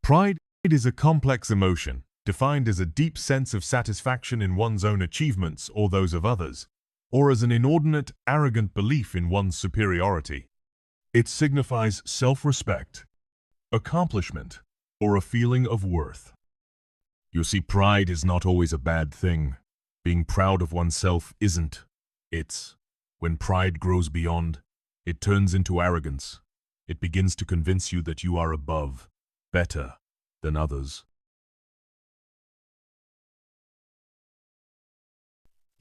Pride is a complex emotion, defined as a deep sense of satisfaction in one's own achievements or those of others, or as an inordinate, arrogant belief in one's superiority. It signifies self-respect, accomplishment, or a feeling of worth. You see, pride is not always a bad thing. Being proud of oneself isn't. It's when pride grows beyond, it turns into arrogance. It begins to convince you that you are above, better than others.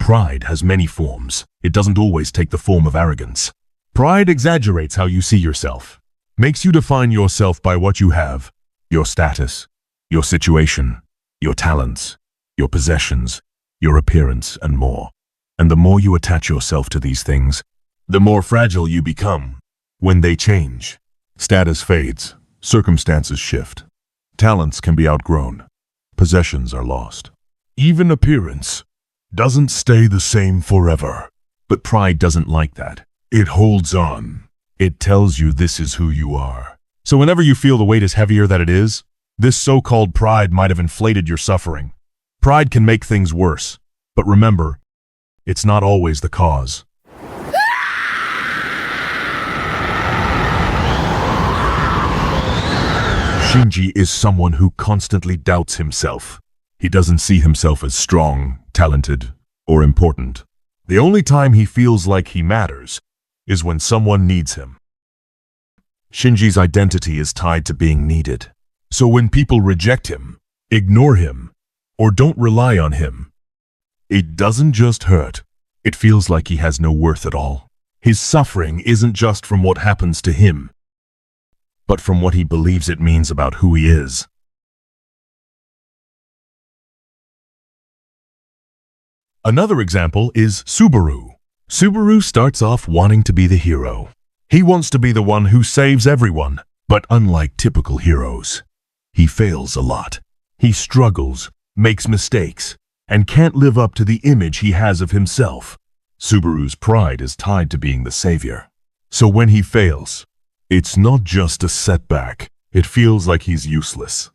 Pride has many forms. It doesn't always take the form of arrogance. Pride exaggerates how you see yourself, makes you define yourself by what you have, your status, your situation, your talents, your possessions, your appearance, and more. And the more you attach yourself to these things, the more fragile you become. When they change, status fades, circumstances shift, talents can be outgrown, possessions are lost. Even appearance doesn't stay the same forever. But pride doesn't like that. It holds on. It tells you this is who you are. So whenever you feel the weight is heavier than it is, this so-called pride might have inflated your suffering. Pride can make things worse, but remember, it's not always the cause. Shinji is someone who constantly doubts himself. He doesn't see himself as strong, talented, or important. The only time he feels like he matters is when someone needs him. Shinji's identity is tied to being needed. So when people reject him, ignore him, or don't rely on him, it doesn't just hurt. It feels like he has no worth at all. His suffering isn't just from what happens to him, but from what he believes it means about who he is. Another example is Subaru. Subaru starts off wanting to be the hero. He wants to be the one who saves everyone, but unlike typical heroes, he fails a lot. He struggles, makes mistakes, and can't live up to the image he has of himself. Subaru's pride is tied to being the savior. So when he fails, it's not just a setback. It feels like he's useless,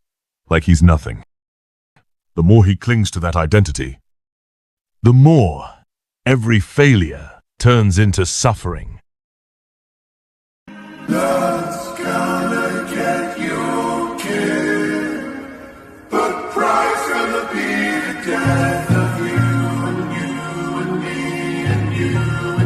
like he's nothing. The more he clings to that identity, the more every failure turns into suffering. Love's gonna get you killed, but pride's gonna be the death of you and you and me and you